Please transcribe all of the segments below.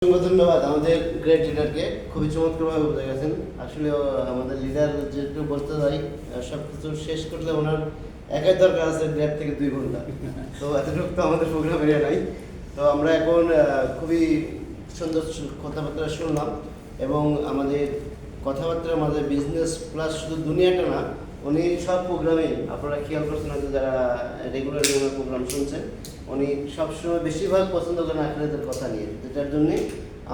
অসংখ্য ধন্যবাদ আমাদের গ্রেট লিডারকে, খুবই চমৎকারভাবে বোঝা গেছেন। আসলে আমাদের লিডার যেটুকু বলতে চাই, সব কিছু শেষ করলে ওনার একাই দরকার আছে 1.5 থেকে 2 ঘন্টা। তো এতটুকু তো আমাদের প্রোগ্রাম এরিয়া নাই। তো আমরা এখন খুবই সুন্দর কথাবার্তা শুনলাম, এবং আমাদের কথাবার্তার মাঝে বিজনেস প্লাস শুধু দুনিয়াটা না, উনি সব প্রোগ্রামেই আপনারা খেয়াল করছেন হয়তো যারা রেগুলারলি ওনার প্রোগ্রাম শুনছেন, উনি সবসময় বেশিরভাগ পছন্দ করেন আখেরাতের কথা নিয়ে, যেটার জন্যে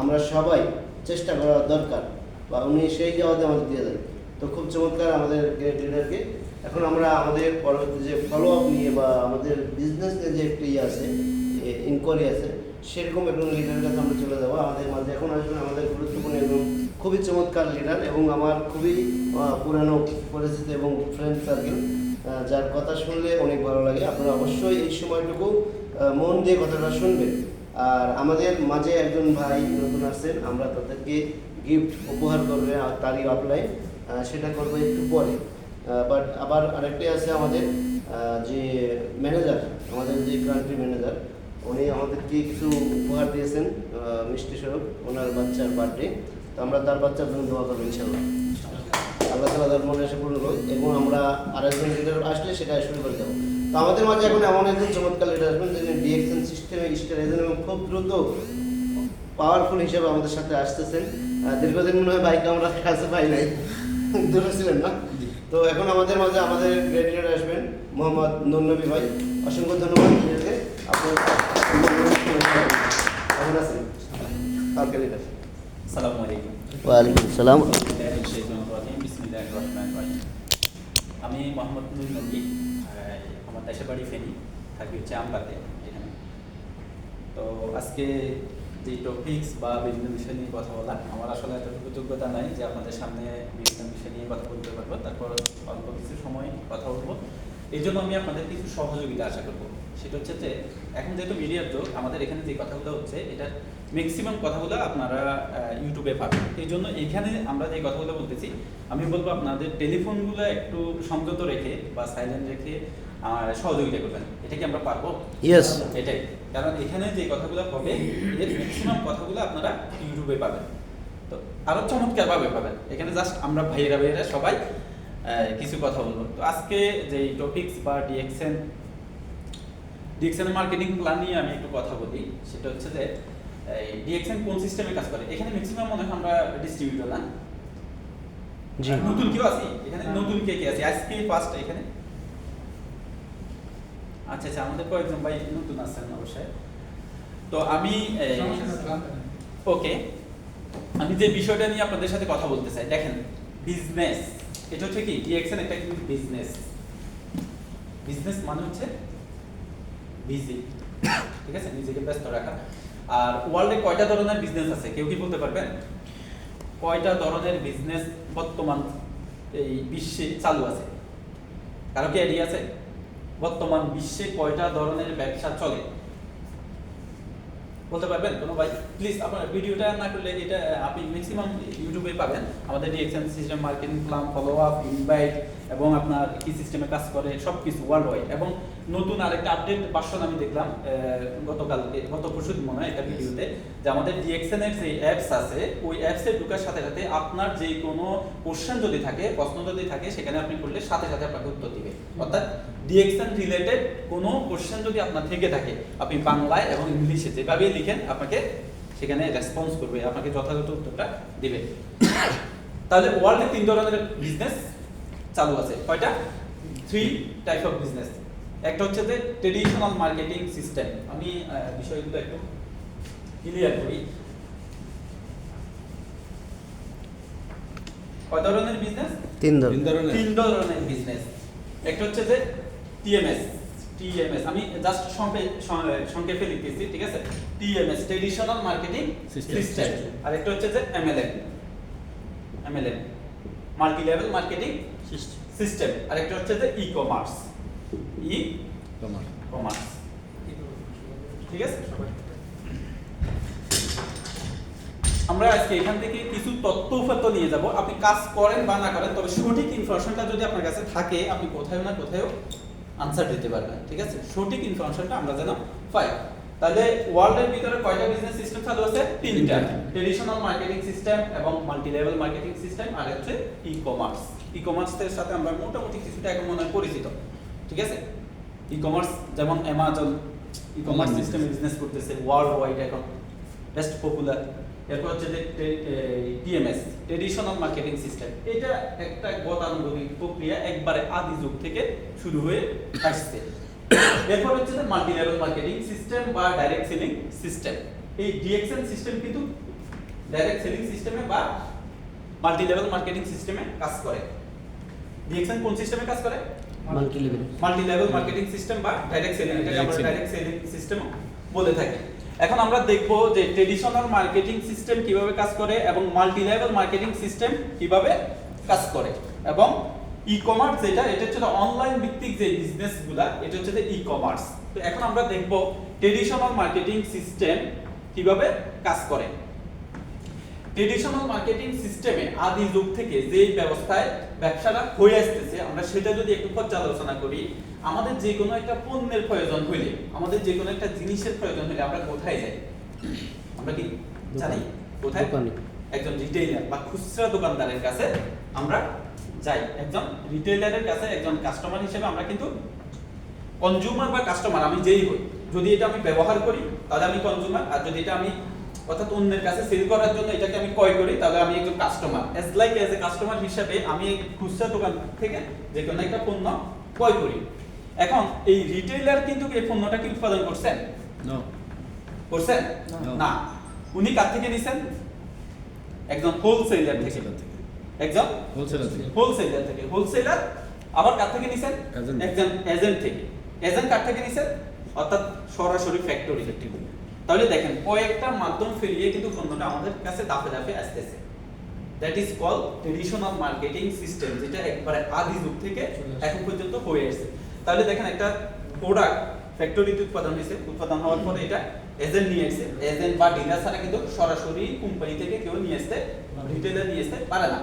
আমরা সবাই চেষ্টা করা দরকার, বা উনি সেই জায়গাতে আমাদের দিয়ে দেন। তো খুব চমৎকার আমাদের গ্রেট লিডারকে। এখন আমরা আমাদের পরবর্তী যে ফলো আপ নিয়ে বা আমাদের বিজনেস নিয়ে যে একটি আছে, ইনকোয়ারি আছে, সেরকম একজন লিডারের কাছে আমরা চলে যাবো। আমাদের মাঝে এখন আসবেন আমাদের গুরুত্বপূর্ণ একজন খুবই চমৎকার লিডার, এবং আমার খুবই পুরানো পরিচিত এবং ফ্রেন্ড সার্কেল, যার কথা শুনলে অনেক ভালো লাগে। আপনারা অবশ্যই এই সময়টুকু মন দিয়ে কথাটা শুনবেন। আর আমাদের মাঝে একজন ভাই নতুন আসছেন, আমরা তাদেরকে গিফট উপহার করবে, আর তারই অফলাইন সেটা করবো একটু পরে। বাট আবার আরেকটাই আছে আমাদের যে ম্যানেজার, আমাদের যে কান্ট্রি ম্যানেজার, উনি আমাদেরকে কিছু উপহার দিয়েছেন মিষ্টি স্বরূপ, ওনার বাচ্চার বার্থডে। তো আমরা তার বাচ্চার জন্য দোয়া করবো ইনশাল্লাহ, আল্লাহ তাআলা তার মনে এসে পূর্ণ করুন, এবং আমরা আরেকজন লিডার আসলে সেটা শুরু করে দেবো। তো আমাদের মাঝে এখন এমন একজন চমৎকার লিডার আসবেন যিনি ডিএক্সএন সিস্টেমে স্টার এজেন্ট এবং খুব দ্রুত পাওয়ারফুল হিসেবে আমাদের সাথে আসতেছেন। দীর্ঘদিন মনে হয় বাইকে আমরা কাছে পাই নাই, দূরে ছিলেন না। তো এখন আমাদের মাঝে আমাদের গ্রেট লিডার আসবেন মোহাম্মদ নুর নবী ভাই। অসংখ্য ধন্যবাদ লিডারকে। আপনার কেমন আছেন? কালকে লিডার। আসসালামু আলাইকুম। ওয়ালাইকুম আসসালাম। আমি মোহাম্মদ নুর নবী, আমার দেশের বাড়ি ফেনী, থাকি হচ্ছে আমবাতে এখানে। তো আজকে যে টপিকস বা বিভিন্ন বিষয় নিয়ে কথা বলা, আমার আসলে এতটুকু যোগ্যতা নাই যে আপনাদের সামনে বিভিন্ন বিষয় নিয়ে কথা বলতে পারবো, তারপর অল্প কিছু সময় কথা বলবো। এই জন্য আমি আপনাদের কিছু সহযোগিতা আশা করবো। সেটা হচ্ছে যে এখন যেহেতু মিডিয়ার যুগ, আমাদের এখানে যে কথাগুলো হচ্ছে এটার ম্যাক্সিমাম কথাগুলো আপনারা ইউটিউবে পাবেন। এই জন্য এইখানে আমরা যে কথাগুলো বলতেছি, আমি বলবো আপনাদের টেলিফোনগুলো একটু সংযত রেখে বা সাইলেন্ট রেখে সহযোগিতা করবেন। এটা কি আমরা পারবো? ইয়েস, এটাই। কারণ এখানে যে কথাগুলো হবে এর ম্যাক্সিমাম কথাগুলো আপনারা ইউটিউবে পাবেন, তো আরো চমৎকারভাবে পাবেন। এখানে জাস্ট আমরা ভাইয়েরা সবাই কিছু কথা বলবো। তো আজকে যে টপিকস বা ডিএক্সএন মার্কেটিং প্ল্যান নিয়ে আমি একটু কথা বলি। সেটা হচ্ছে যে ডিএক্সএন কোন সিস্টেমে কাজ করে। এখানে ম্যাক্সিমাম মনে হয় আমরা ডিস্ট্রিবিউটর না, জি। নতুন কেউ আছে এখানে? নতুন কে আছে আজকে ফার্স্ট এখানে? আচ্ছা আচ্ছা, আমাদের কয়েকজন ভাই নতুন আছেন অবশ্যই। তো আমি ওকে, আমি যে বিষয়টা নিয়ে আপনাদের সাথে কথা বলতে চাই, দেখেন বিজনেস, এটা হচ্ছে কি ডিএক্সএন একটা কিন্তু বিজনেস। বিজনেস মানে হচ্ছে বিজি, ঠিক আছে, নিজেকে ব্যস্ত রাখা। আর ওয়ার্ল্ডে কয়টা ধরনের বিজনেস আছে কেউ কি বলতে পারবেন? কয়টা ধরনের বিজনেস বর্তমান এই বিশ্বে চালু আছে? কারো কি আইডিয়া আছে বর্তমান বিশ্বে কয়টা ধরনের ব্যবসা চলে? বলতে পারবেন কোনো ভাই? প্লিজ আপনার ভিডিওটা না করলে এটা আপনি ম্যাক্সিমাম ইউটিউবে পাবেন। আমাদের DXN system, marketing plan, follow up, invite এবং আপনার কি সিস্টেমে কাজ করে সব কিছু ওয়ার্ল্ড ওয়াইড। এবং নতুন আরেকটা আপডেট ভার্সন আমি দেখলাম গত পরশুদিন মনে হয় একটা ভিডিওতে, যে আমাদের ডিএক্সএন এর যে অ্যাপস আছে ওই অ্যাপসে ঢোকার সাথে সাথে আপনার যে কোনো কোশ্চেন যদি থাকে, প্রশ্ন যদি থাকে, সেখানে আপনি করলে সাথে সাথে আপনাকে উত্তর দিবে। অর্থাৎ ডিএক্সএন রিলেটেড কোনো কোশ্চেন যদি আপনার থেকে থাকে, আপনি বাংলায় এবং ইংলিশে যেভাবেই লিখেন আপনাকে সেখানে রেসপন্স করবে, আপনাকে যথাযথ উত্তরটা দিবে। তাহলে ওয়ার্ল্ডে 3 ধরনের বিজনেস চালু আছে। কয়টা? 3 টাইপ অফ বিজনেস। একটা হচ্ছে যে ট্রেডিশনাল মার্কেটিং সিস্টেম। আমি বিষয়গুলো একটু ক্লিয়ার করি। কয় ধরনের বিজনেস? 3 ধরনের বিজনেস। একটা হচ্ছে যে টিএমএস, আমি জাস্ট সংক্ষেপে লিখতেছি, ঠিক আছে? TMS, traditional marketing system. আর একটা হচ্ছে যে MLM, multi level marketing system. আর একটা হচ্ছে যে ই কমার্স, ঠিক আছে? আমরা আজকে এখান থেকে কিছু তথ্য উপাত্ত নিয়ে যাব। আপনি কাজ করেন বা না করেন, তবে সঠিক ইনফরমেশনটা যদি আপনার কাছে থাকে, আপনি কোথাও না কোথাও আনসার দিতে পারবেন, ঠিক আছে? সঠিক ইনফরমেশনটা আমরা যেন পাই। তাহলে ওয়ার্ল্ডের ভিতরে কয়টা বিজনেস সিস্টেম চালু আছে? তিনটা। ট্রেডিশনাল মার্কেটিং সিস্টেম এবং মাল্টি লেভেল মার্কেটিং সিস্টেম, আর হচ্ছে ই-কমার্স। ই-কমার্সের সাথে আমরা মোটামুটি কিছুটা এখন মনে হয় পরিচিত, ঠিক আছে? ই-কমার্স যেমন অ্যামাজন ই-কমার্স সিস্টেমে বিজনেস করতেছে ওয়ার্ল্ড ওয়াইড, এখন বেস্ট পপুলার। এরপর হচ্ছে যে টিএমএস, ট্রেডিশনাল মার্কেটিং সিস্টেম। এটা একটা গতানুগতিক প্রক্রিয়া, একবারে আদি যুগ থেকে শুরু হয়ে আসছে। এরপর হচ্ছে যে মাল্টি লেভেল মার্কেটিং সিস্টেম বা ডাইরেক্ট সেলিং সিস্টেম। এই ডিএক্সএন সিস্টেম কিন্তু ডাইরেক্ট সেলিং সিস্টেমে বা মাল্টি লেভেল মার্কেটিং সিস্টেমে কাজ করে। ডিএক্সএন কোন সিস্টেমে কাজ করে? মাল্টি লেভেল মার্কেটিং সিস্টেম বা ডাইরেক্ট সেলিং, এটাকে আমরা ডাইরেক্ট সেলিং সিস্টেম বলে থাকি। এখন আমরা দেখব যে ট্রেডিশনাল মার্কেটিং সিস্টেম কিভাবে কাজ করে এবং মাল্টি লেভেল মার্কেটিং সিস্টেম কিভাবে কাজ করে, এবং ই-কমার্স যেটা, এটা হচ্ছে অনলাইন ভিত্তিক যে বিজনেসগুলা, এটা হচ্ছে ই-কমার্স। তো এখন আমরা দেখব ট্রেডিশনাল মার্কেটিং সিস্টেম কিভাবে কাজ করে। ট্রেডিশনাল মার্কেটিং সিস্টেমে আদি যুগ থেকে যে ব্যবস্থায় ব্যবসাটা হয়ে আসতেছে, আমরা সেটা যদি একটু পর্যালোচনা করি, আমাদের যে কোনো একটা পণ্যের প্রয়োজন হইলে, আমাদের যে কোনো একটা জিনিসের প্রয়োজন হইলে আমরা কোথায় যাই? আমরা কি জানি কোথায়? একজন রিটেইলার বা খুচরা দোকানদারের কাছে আমরা যাই। একজন রিটেইলারের কাছে একজন কাস্টমার হিসেবে আমরা কিন্তু কনজিউমার বা কাস্টমার, আমি যেই হই, যদি এটা আমি ব্যবহার করি তাহলে আমি কনজিউমার, আর যদি এটা আমি অর্থাৎ অন্যের কাছে সেল করার জন্য এটাকে আমি ক্রয় করি তাহলে আমি একজন কাস্টমার। এজ এ কাস্টমার হিসেবে আমি খুচরা দোকান থেকে যে কোনো একটা পণ্য ক্রয় করি। এখন এই রিটেইলার কিন্তু এই পণ্যটা কি উৎপাদন করছেন? করছেন না। উনি কার থেকে নিছেন? একজন হোলসেলার থেকে। একজন হোলসেলার থেকে। হোলসেলার আবার কার থেকে নিছেন? একজন এজেন্ট থেকে। এজেন্ট কার থেকে নিছেন? অর্থাৎ সরাসরি ফ্যাক্টরি থেকে। তাহলে দেখেন কয়েকটা মাধ্যম ফেরিয়ে কিন্তু পণ্যটা আমাদের কাছে ধাপে ধাপে আসতেছে। That is call traditional marketing system, যেটা একবারে আদি যুগ থেকে এখন পর্যন্ত হয়ে আসছে। তাহলে দেখেন একটা প্রোডাক্ট ফ্যাক্টরিতে উৎপাদন হয়েছে, উৎপাদন হওয়ার পরে এটা এজেন্ট নিয়ে আসছে। এজেন্ট বা ডিলার ছাড়া কিন্তু সরাসরি কোম্পানি থেকে কেউ নিয়ে আসতে, রিটেইলার নিয়ে আসতে পারে না,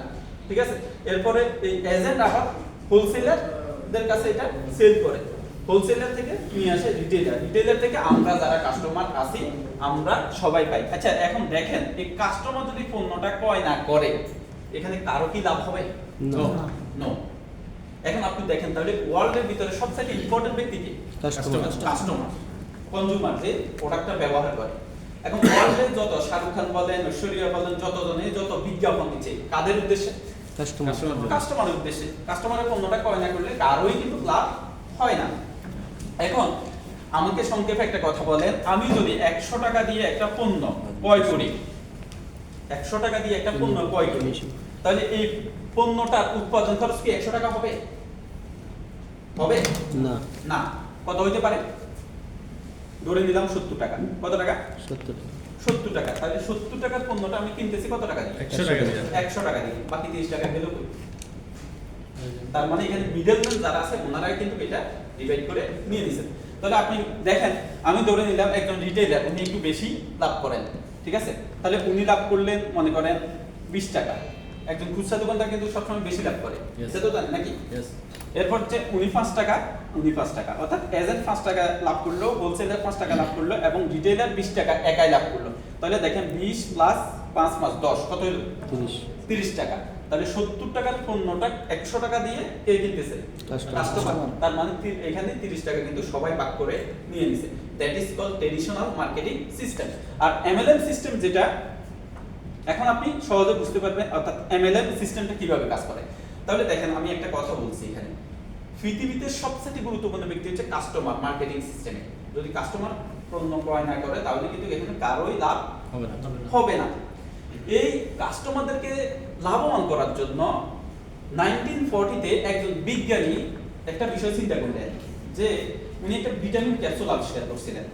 ঠিক আছে? এরপরে এই এজেন্ট আবার হোলসেলারদের কাছে এটা সেল করে, হোলসেলার থেকে নিয়ে আসে রিটেইলার, রিটেইলার থেকে আমরা যারা কাস্টমার আছি আমরা সবাই পাই। আচ্ছা এখন দেখেন এই কাস্টমার যদি পণ্যটা ক্রয় না করে, এখানে কারো কি লাভ হবে? নো। এখন আপনি দেখেন তাহলে ওয়ার্ল্ডের ভিতরে সবথেকে ইম্পর্টেন্ট ব্যক্তি কি? কাস্টমার, কনজিউমার, যে প্রোডাক্টটা ব্যবহার করে। এখন ওয়ার্ল্ডে যত শাহরুখ খান বলেন, ঐশ্বরিয়া বলেন, যত বিজ্ঞাপন দিচ্ছে কাদের উদ্দেশ্যে? কাস্টমারের উদ্দেশ্যে। কাস্টমারের পণ্যটা ক্রয় না করলে কারোই কিন্তু লাভ হয় না। এখন আমাকে সংক্ষেপে একটা কথা বলেন, আমি যদি 100 টাকা দিয়ে একটা পণ্য ক্রয় করি, 100 টাকা দিয়ে একটা পণ্য ক্রয় করি, তাহলে এই পণ্যটার উৎপাদন খরচ কি 100 টাকা হবে? হবে না। না। কত হইতে পারে? ধরে নিলাম 70 টাকা। কত টাকা? 70 টাকা। তাহলে 70 টাকার পণ্যটা আমি কিনতেছি কত টাকা দিয়ে? 100 টাকা দিয়ে। 100 টাকা দিয়ে। বাকি 30 টাকা গেল কই? তার মানে এখানে মিডলম্যান যারা আছে ওনারাই কিন্তু এটা ডিভাইড করে নিয়ে নিছেন। তাহলে আপনি দেখেন, আমি ধরে নিলাম একজন রিটেইলার, উনি একটু বেশি লাভ করেন, ঠিক আছে? তাহলে উনি লাভ করলেন মনে করেন 20 টাকা। একজন খুচরা দোকানদার কিন্তু সবসময় বেশি লাভ করে, এটা তো জানেন নাকি? এরপর যে উনি 5 টাকা, অর্থাৎ এজেন্ট 5 টাকা লাভ করলো, হোলসেলার 5 টাকা লাভ করলো এবং রিটেইলার 20 টাকা একাই লাভ করলো। তাহলে দেখেন 20 প্লাস 5 প্লাস 10 কত হলো? 30 টাকা। তাহলে 70 টাকার পণ্যটা 100 টাকা দিয়ে কে কিনতেছে? কাস্টমার। তার মানে এখানে 30 টাকা কিন্তু সবাই ভাগ করে নিয়ে নিছে। That is called traditional marketing system. আর এমএলএম সিস্টেম যেটা, এখন আপনি সহজে বুঝতে পারবেন অর্থাৎ এমএলএম সিস্টেমটা কিভাবে কাজ করে। তাহলে দেখেন আমি একটা কথা বলছি, এখানে পৃথিবীতে সবচেয়ে গুরুত্বপূর্ণ ব্যক্তি হচ্ছে কাস্টমার মার্কেটিং সিস্টেমে। যদি কাস্টমার পণ্য ক্রয় না করে তাহলে কিন্তু এখানে কারোই লাভ হবে না। এই কাস্টমারদেরকে লাভবান করার জন্য 1940-তে একজন বিজ্ঞানী একটা বিষয় চিন্তা করলেন, যে উনি একটা ভিটামিন ক্যাপসুল আবিষ্কার করছিলেন।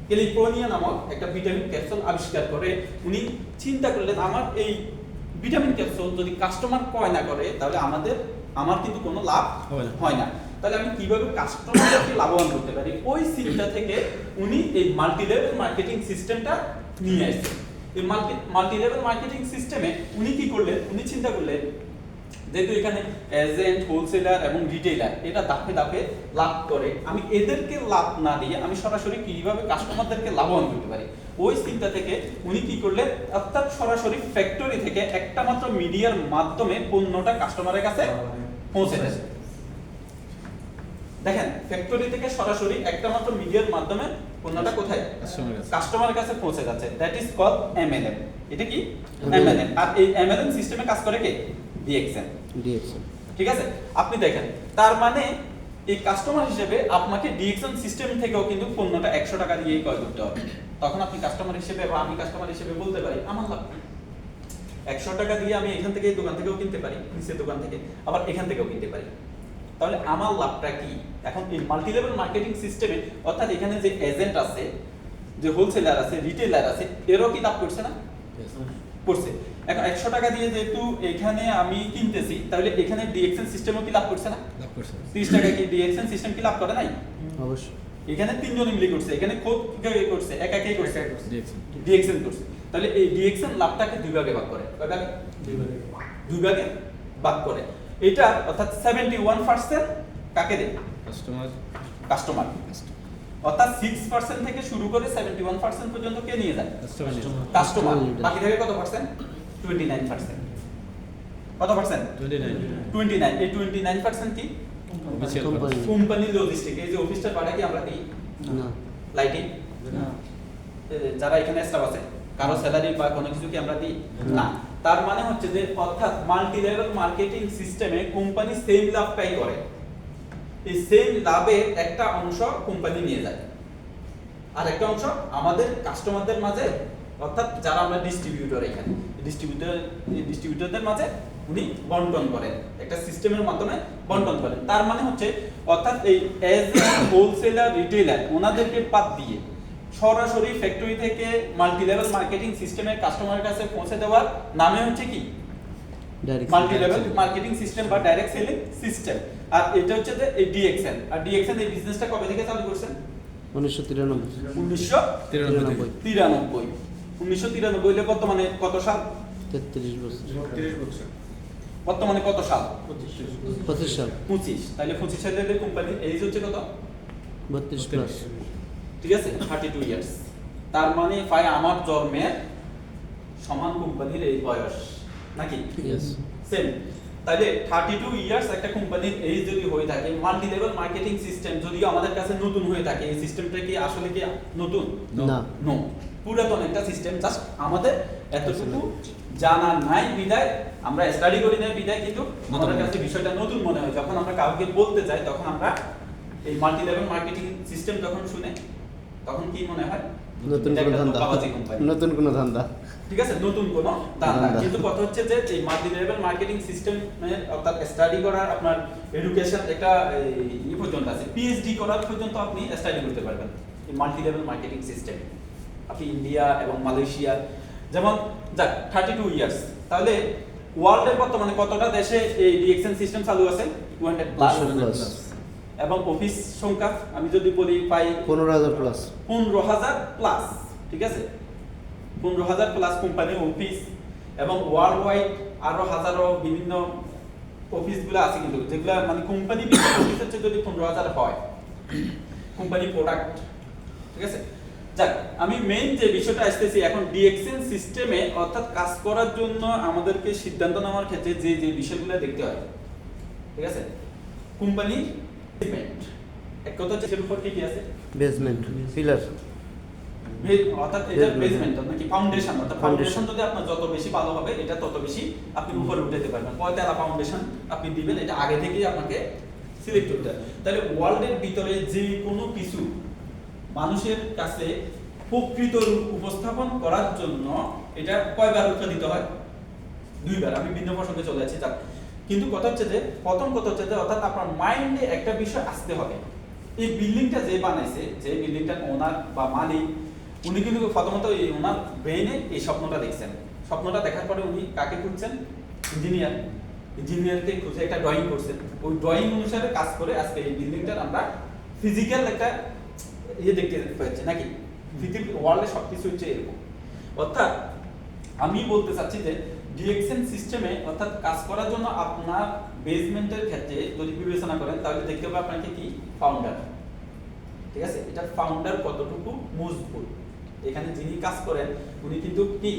ক্যালিফোর্নিয়া নামক একটা ভিটামিন ক্যাপসুল আবিষ্কার করে উনি চিন্তা করলেন, আমার এই ভিটামিন ক্যাপসুল যদি কাস্টমার ক্রয় না করে তাহলে আমার কিন্তু কোনো লাভ হয় না। তাহলে আমি কিভাবে কাস্টমারকে লাভবান করতে পারি? ওই চিন্তা থেকে উনি এই মাল্টি লেভেল মার্কেটিং সিস্টেমটা নিয়ে আসছেন। এই মাল্টি লেভেল মার্কেটিং সিস্টেমে উনি কি করলেন? উনি চিন্তা করলেন যেহেতু এখানে এজেন্ট, হোলসেলার এবং রিটেইলার এটা ধাপে ধাপে লাভ করে, আমি এদেরকে লাভ না দিয়ে আমি সরাসরি কিভাবে কাস্টমারদেরকে লাভবান করতে পারি, ওই চিন্তা থেকে উনি কি করলেন, অর্থাৎ সরাসরি ফ্যাক্টরি থেকে একটা মাত্র মিডিয়ার মাধ্যমে পণ্যটা কাস্টমারের কাছে পৌঁছে দেয়। দেখেন, ফ্যাক্টরি থেকে সরাসরি একটা মাত্র মিডিয়ার মাধ্যমে পণ্যটা কোথায়, কাস্টমারের কাছে পৌঁছে যাচ্ছে। That is call MLM. এটা কি এমএলএম। আর এই এমএলএম সিস্টেমে কাজ করে কে, ডিএক্সএন। ঠিক আছে, আপনি দেখেন তার মানে এই কাস্টমার হিসেবে আপনাকে ডিএক্সএন সিস্টেম থেকেও কিন্তু পণ্যটা 100 টাকা দিয়েই ক্রয় করতে হবে। তখন আপনি কাস্টমার হিসেবে বা আমি কাস্টমার হিসেবে বলতে পারি আমার লাভ 100 টাকা দিয়ে আমি এখান থেকে, এই দোকান থেকেও কিনতে পারি, নিচের দোকান থেকে, আবার এখান থেকেও কিনতে পারি। তাহলে আমার লাভটা কি? এখন এই মাল্টি লেভেল মার্কেটিং সিস্টেমে, অর্থাৎ এখানে যে এজেন্ট আছে, যে হোলসেলার আছে, রিটেইলার আছে, এরও কি লাভ করছে না? করছে। এখন 100 টাকা দিয়ে যেহেতু এখানে আমি কিনতেছি, তাহলে এখানে ডিএক্সএন সিস্টেমও কি লাভ করছে না? লাভ করছে। 30 টাকা কি ডিএক্সএন সিস্টেম কি লাভ করে নাই? অবশ্যই। এখানে তিনজনে মিলে করছে, এখানে খোদ কে করছে, একাই করছে, ডিএক্সএন করছে। তাহলে এই ডিএক্সএন লাভটাকে দুই ভাগে ভাগ করে। কয় ভাগে? দুই ভাগে ভাগ করে। এটা অর্থাৎ 71% কাকে দেয়? কাস্টমার। অর্থাৎ 6% থেকে শুরু করে 71% পর্যন্ত কে নিয়ে যায়? কাস্টমার। বাকি থাকে কত পার্সেন্ট? 29%। কত পার্সেন্ট? 29। এই 29% কি? Company logistic. এই যে অফিসটা ভাড়া কি আমরা দিই? না। লাইটিং? না। যারা এখানে স্টাফ আছে কারো স্যালারি বা কোনো কিছু কি আমরা দিই? না। তার মানে হচ্ছে যে অর্থাৎ মাল্টি লেভেল মার্কেটিং সিস্টেমে কোম্পানি সেম লাভটাই করে। এই সেম লাভের একটা অংশ কোম্পানি নিয়ে যায়, আর একটা অংশ আমাদের কাস্টমারদের মাঝে, অর্থাৎ যারা আমরা ডিস্ট্রিবিউটর, এখানে ডিস্ট্রিবিউটরদের মাঝে উনি বন্টন করেন, একটা সিস্টেমের মাধ্যমে বন্টন করেন। তার মানে হচ্ছে অর্থাৎ এই এজেন্ট, হোলসেলার, রিটেইলার ওনাদেরকে বাদ দিয়ে সরাসরি ফ্যাক্টরি থেকে মাল্টি লেভেল মার্কেটিং সিস্টেমের কাস্টমারের কাছে পৌঁছে দেওয়ার নামে হচ্ছে কি মাল্টি লেভেল মার্কেটিং সিস্টেম বা ডাইরেক্ট সেলিং সিস্টেম। আর এটা হচ্ছে যে এই ডিএক্সএন। আর ডিএক্সএন এই বিজনেসটা কবে থেকে চালু করছেন? 1993। 1993 এর বর্তমানে কত সাল? 33 বছর। বর্তমানে কত সাল? 25 সাল। 25। তাহলে 25 সালের কোম্পানির এজ হচ্ছে কত? 32 প্লাস। ঠিক আছে, 32 ইয়ার্স। তার মানে প্রায় আমার জন্মের সমান কোম্পানির এই বয়স, নাকি? Yes same. তাহলে 32 ইয়ার্স একটা কোম্পানির এজ যদি হয়ে থাকে, মাল্টি লেভেল মার্কেটিং সিস্টেম যদিও আমাদের কাছে নতুন হয়ে থাকে, এই সিস্টেমটা কি আসলে কি নতুন? না। নো, পুরাতন একটা সিস্টেম। জাস্ট আমাদের এতটুকু জানা নাই বিদায়, আমরা স্টাডি করি না বিদায়, কিন্তু আমাদের কাছে বিষয়টা নতুন মনে হয়। যখন আমরা কাউকে বলতে যাই তখন আমরা এই মাল্টি লেভেল মার্কেটিং সিস্টেম যখন শুনে তখন কি মনে হয়? নতুন কোনো ধান্দা, নতুন কোনো ধান্দা। ঠিক আছে, নতুন কোনো ধান্দা। কিন্তু কথা হচ্ছে যে এই মাল্টি লেভেল মার্কেটিং সিস্টেমে অর্থাৎ স্টাডি করার আপনার এডুকেশন একটা ই পর্যন্ত আছে, পিএইচডি করার পর্যন্ত আপনি স্টাডি করতে পারবেন এই মাল্টি লেভেল মার্কেটিং সিস্টেম। আপনি ইন্ডিয়া এবং মালয়েশিয়া যেমন যাক 32 ইয়ার্স। তাহলে ওয়ার্ল্ডের বর্তমানে কতটা দেশে এই ডিএক্সএন সিস্টেম চালু আছে? 200 প্লাস। এবং অফিস সংখ্যা আমি যদি বলি পাই 15,000 প্লাস। 15,000 প্লাস। ঠিক আছে, 15,000 প্লাস কোম্পানি অফিস, এবং ওয়ার্ল্ড ওয়াইড আরো হাজারো বিভিন্ন অফিসগুলো আছে, কিন্তু যেগুলো মানে কোম্পানি অফিস হচ্ছে যদি 15,000 হয় কোম্পানি প্রোডাক্ট। ঠিক আছে, যাক আমি মেইন যে বিষয়টা আসতেছি এখন ডিএক্সএন সিস্টেমে, অর্থাৎ কাজ করার জন্য আমাদেরকে সিদ্ধান্ত নেওয়ার ক্ষেত্রে যে যে বিষয়গুলো দেখতে হয়। ঠিক আছে, কোম্পানি এক কথা হচ্ছে এর উপর কি আছে? বেসমেন্ট, পিলার, অর্থাৎ এটা বেসমেন্ট নাকি ফাউন্ডেশন। অর্থাৎ ফাউন্ডেশন যদি আপনার যত বেশি ভালো হবে, এটা তত বেশি আপনি উপরে উঠাতে পারবেন। কয়তলা ফাউন্ডেশন আপনি দিবেন এটা আগে থেকেই আপনাকে সিলেক্ট করতে হবে। তাহলে ওয়ার্ল্ডের ভিতরে যে কোনো কিছু মানুষের কাছে প্রকৃত রূপ উপস্থাপন করার জন্য এটা কয়বার উৎপাদিত হয়? 2 বার। আমি ভিন্ন প্রসঙ্গে চলে যাচ্ছি। কিন্তু কথা হচ্ছে যে প্রথম কথা হচ্ছে যে অর্থাৎ আপনার মাইন্ডে একটা বিষয় আসতে হবে। এই বিল্ডিংটা যে বানাইছে, যে বিল্ডিংটার ওনার বা মালিক, উনি কিন্তু প্রথমত এই ওনার ব্রেইনে এই স্বপ্নটা দেখছেন। স্বপ্নটা দেখার পরে উনি কাকে খুঁজছেন? ইঞ্জিনিয়ার। ইঞ্জিনিয়ারকে খুঁজে একটা ড্রয়িং করছেন। ওই ড্রয়িং অনুসারে কাজ করে আজকে এই বিল্ডিংটার আমরা ফিজিক্যাল একটা ইয়ে দেখতে পাচ্ছি, নাকি? পৃথিবীর ওয়ার্ল্ডে সবকিছু হচ্ছে এরকম। অর্থাৎ আমি বলতে চাচ্ছি যে ডিএক্সএন সিস্টেমে অর্থাৎ কাজ করার জন্য আপনার বেসমেন্টের ক্ষেত্রে যদি বিবেচনা করেন তাহলে দেখতে হবে আপনাকে কি ফাউন্ডার, ঠিক আছে, এটা ফাউন্ডার কতটুকু মজবুত। এখানে যিনি কাজ করেন উনি কিন্তু কি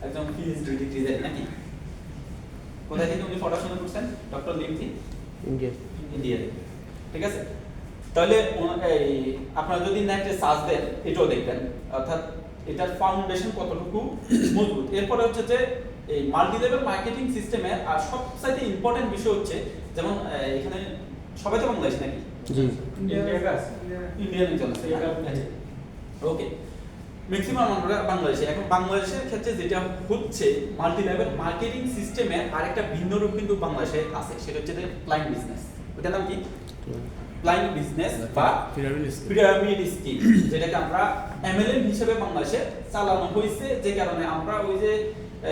একজন পিএইচডি ডিগ্রি নাকি, কোথায় থেকে উনি পড়াশোনা করছেন? ডক্টর লিমজি, ইন্ডিয়া, ঠিক আছে। তাহলে এই আপনারা যদি নেটে সার্চ দেন এটাও দেখবেন, অর্থাৎ এটার ফাউন্ডেশন কতটুকু মজবুত। এরপরে হচ্ছে যে এই মাল্টি লেভেল মার্কেটিং সিস্টেমে আর সবচেয়ে ইম্পর্টেন্ট বিষয় হচ্ছে, যেমন এখানে সবাই তো বাংলাদেশ নাকি? জি, ইন্ডিয়ান একজন আছে, ওকে, ম্যাক্সিমাম আমরা বাংলাদেশে। এখন বাংলাদেশের ক্ষেত্রে যেটা হচ্ছে মাল্টি লেভেল মার্কেটিং সিস্টেমের আরেকটা ভিন্ন রূপ কিন্তু বাংলাদেশে আছে, সেটা হচ্ছে যে ক্লায়েন্ট বিজনেস। ওটার নাম কি? ক্লায়েন্ট বিজনেস বা পিরামিড স্কিম, যেটাকে আমরা এমএলএম হিসেবে বাংলাদেশে চালানো হয়েছে। যে কারণে আমরা ওই যে